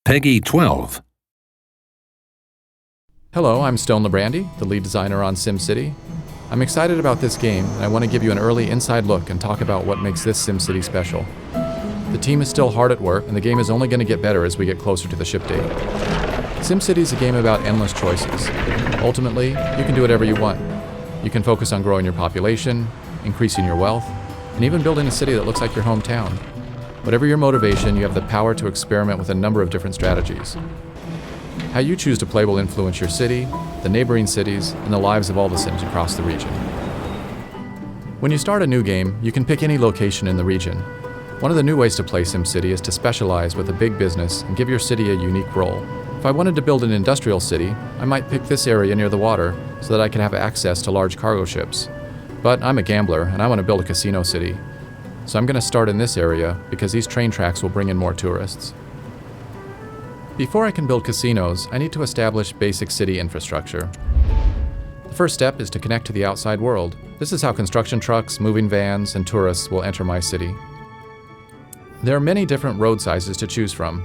Peggy 12. Hello, I'm Stone Labrandy, the lead designer on SimCity. I'm excited about this game, and I want to give you an early inside look and talk about what makes this SimCity special. The team is still hard at work, and the game is only going to get better as we get closer to the ship date. SimCity is a game about endless choices. Ultimately, you can do whatever you want. You can focus on growing your population, increasing your wealth, and even building a city that looks like your hometown. Whatever your motivation, you have the power to experiment with a number of different strategies. How you choose to play will influence your city, the neighboring cities, and the lives of all the Sims across the region. When you start a new game, you can pick any location in the region. One of the new ways to play SimCity is to specialize with a big business and give your city a unique role. If I wanted to build an industrial city, I might pick this area near the water so that I could have access to large cargo ships. But I'm a gambler and I want to build a casino city. So I'm going to start in this area because these train tracks will bring in more tourists. Before I can build casinos, I need to establish basic city infrastructure. The first step is to connect to the outside world. This is how construction trucks, moving vans, and tourists will enter my city. There are many different road sizes to choose from.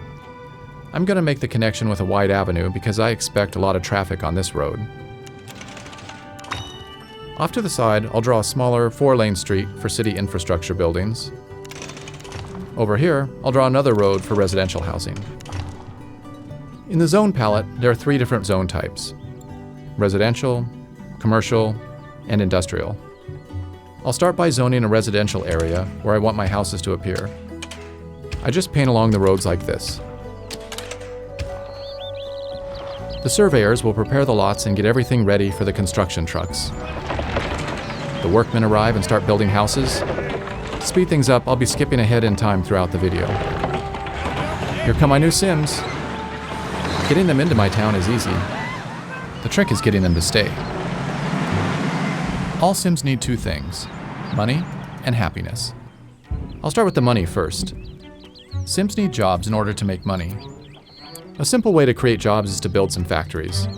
I'm going to make the connection with a wide avenue because I expect a lot of traffic on this road. Off to the side, I'll draw a smaller 4-lane street for city infrastructure buildings. Over here, I'll draw another road for residential housing. In the zone palette, there are 3 different zone types: residential, commercial, and industrial. I'll start by zoning a residential area where I want my houses to appear. I just paint along the roads like this. The surveyors will prepare the lots and get everything ready for the construction trucks. The workmen arrive and start building houses. To speed things up, I'll be skipping ahead in time throughout the video. Here come my new Sims. Getting them into my town is easy. The trick is getting them to stay. All Sims need 2 things: money and happiness. I'll start with the money first. Sims need jobs in order to make money. A simple way to create jobs is to build some factories.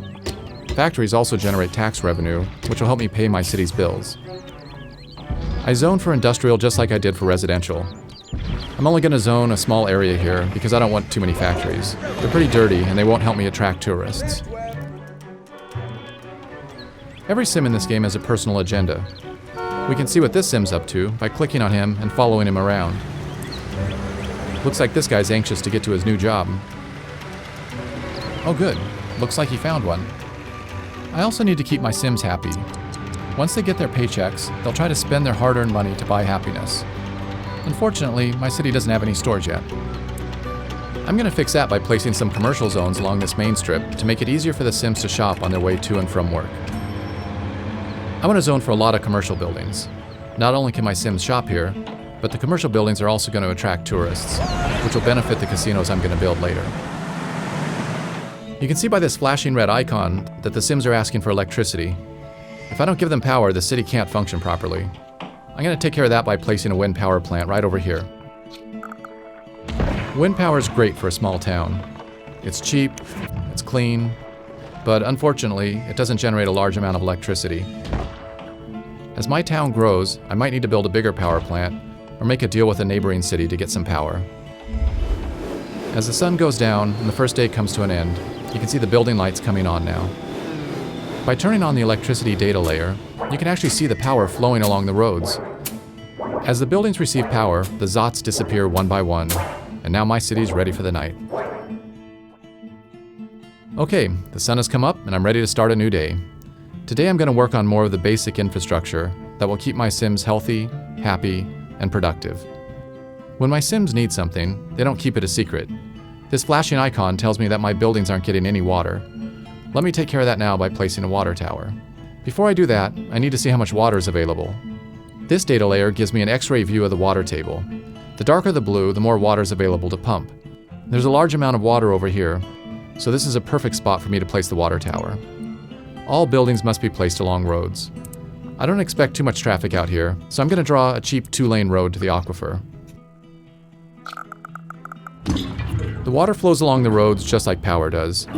Factories also generate tax revenue, which will help me pay my city's bills. I zone for industrial just like I did for residential. I'm only going to zone a small area here because I don't want too many factories. They're pretty dirty and they won't help me attract tourists. Every Sim in this game has a personal agenda. We can see what this Sim's up to by clicking on him and following him around. Looks like this guy's anxious to get to his new job. Oh good, looks like he found one. I also need to keep my Sims happy. Once they get their paychecks, they'll try to spend their hard-earned money to buy happiness. Unfortunately, my city doesn't have any stores yet. I'm going to fix that by placing some commercial zones along this main strip to make it easier for the Sims to shop on their way to and from work. I want to zone for a lot of commercial buildings. Not only can my Sims shop here, but the commercial buildings are also going to attract tourists, which will benefit the casinos I'm going to build later. You can see by this flashing red icon that the Sims are asking for electricity. If I don't give them power, the city can't function properly. I'm going to take care of that by placing a wind power plant right over here. Wind power is great for a small town. It's cheap, it's clean, but unfortunately, it doesn't generate a large amount of electricity. As my town grows, I might need to build a bigger power plant or make a deal with a neighboring city to get some power. As the sun goes down and the first day comes to an end, you can see the building lights coming on now. By turning on the electricity data layer, you can actually see the power flowing along the roads. As the buildings receive power, the Zots disappear one by one, and now my city's ready for the night. Okay, the sun has come up and I'm ready to start a new day. Today I'm going to work on more of the basic infrastructure that will keep my Sims healthy, happy, and productive. When my Sims need something, they don't keep it a secret. This flashing icon tells me that my buildings aren't getting any water. Let me take care of that now by placing a water tower. Before I do that, I need to see how much water is available. This data layer gives me an X-ray view of the water table. The darker the blue, the more water is available to pump. There's a large amount of water over here, so this is a perfect spot for me to place the water tower. All buildings must be placed along roads. I don't expect too much traffic out here, so I'm going to draw a cheap 2-lane road to the aquifer. The water flows along the roads just like power does.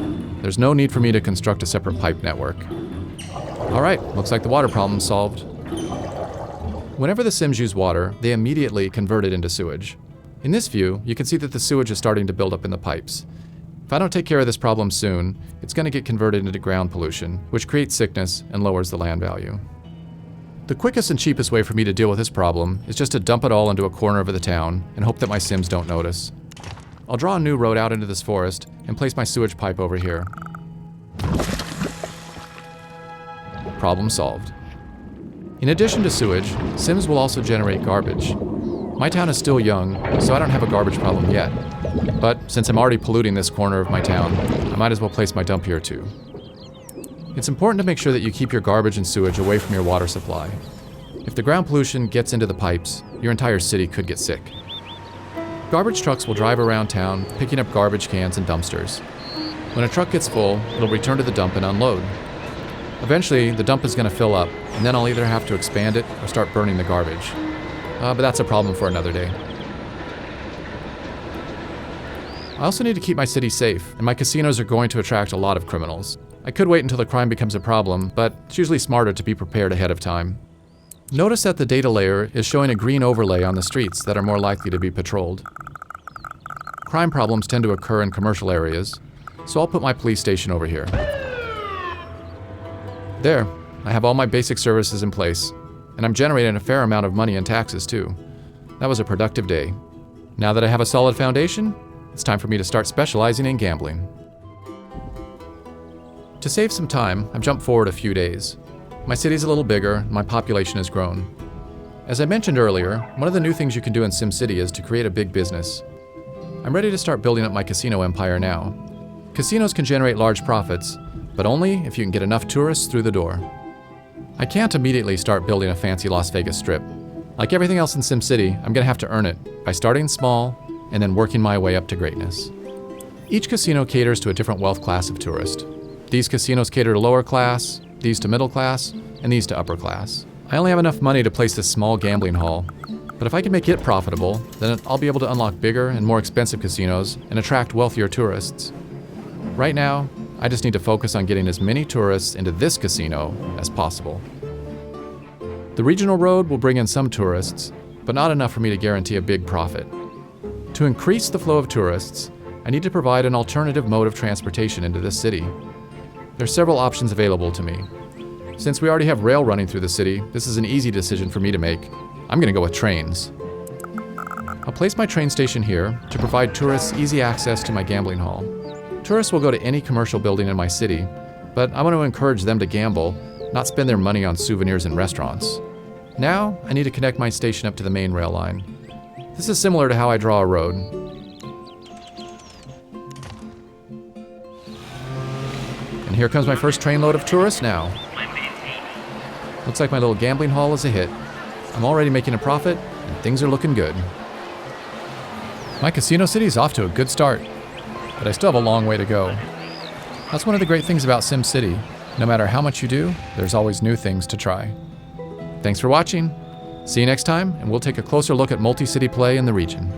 There's no need for me to construct a separate pipe network. Alright, looks like the water problem's solved. Whenever the Sims use water, they immediately convert it into sewage. In this view, you can see that the sewage is starting to build up in the pipes. If I don't take care of this problem soon, it's going to get converted into ground pollution, which creates sickness and lowers the land value. The quickest and cheapest way for me to deal with this problem is just to dump it all into a corner of the town and hope that my Sims don't notice. I'll draw a new road out into this forest and place my sewage pipe over here. Problem solved. In addition to sewage, Sims will also generate garbage. My town is still young, so I don't have a garbage problem yet. But since I'm already polluting this corner of my town, I might as well place my dump here too. It's important to make sure that you keep your garbage and sewage away from your water supply. If the ground pollution gets into the pipes, your entire city could get sick. Garbage trucks will drive around town, picking up garbage cans and dumpsters. When a truck gets full, it'll return to the dump and unload. Eventually, the dump is going to fill up, and then I'll either have to expand it or start burning the garbage. But that's a problem for another day. I also need to keep my city safe, and my casinos are going to attract a lot of criminals. I could wait until the crime becomes a problem, but it's usually smarter to be prepared ahead of time. Notice that the data layer is showing a green overlay on the streets that are more likely to be patrolled. Crime problems tend to occur in commercial areas, so I'll put my police station over here. There, I have all my basic services in place, and I'm generating a fair amount of money in taxes too. That was a productive day. Now that I have a solid foundation, it's time for me to start specializing in gambling. To save some time, I've jumped forward a few days. My city's a little bigger, and my population has grown. As I mentioned earlier, one of the new things you can do in SimCity is to create a big business. I'm ready to start building up my casino empire now. Casinos can generate large profits, but only if you can get enough tourists through the door. I can't immediately start building a fancy Las Vegas strip. Like everything else in SimCity, I'm going to have to earn it by starting small and then working my way up to greatness. Each casino caters to a different wealth class of tourist. These casinos cater to lower class, these to middle class, and these to upper class. I only have enough money to place this small gambling hall, but if I can make it profitable, then I'll be able to unlock bigger and more expensive casinos and attract wealthier tourists. Right now, I just need to focus on getting as many tourists into this casino as possible. The regional road will bring in some tourists, but not enough for me to guarantee a big profit. To increase the flow of tourists, I need to provide an alternative mode of transportation into this city. There are several options available to me. Since we already have rail running through the city, this is an easy decision for me to make. I'm going to go with trains. I'll place my train station here to provide tourists easy access to my gambling hall. Tourists will go to any commercial building in my city, but I want to encourage them to gamble, not spend their money on souvenirs and restaurants. Now, I need to connect my station up to the main rail line. This is similar to how I draw a road. And here comes my first trainload of tourists now. Looks like my little gambling hall is a hit. I'm already making a profit, and things are looking good. My casino city is off to a good start, but I still have a long way to go. That's one of the great things about SimCity. No matter how much you do, there's always new things to try. Thanks for watching. See you next time, and we'll take a closer look at multi-city play in the region.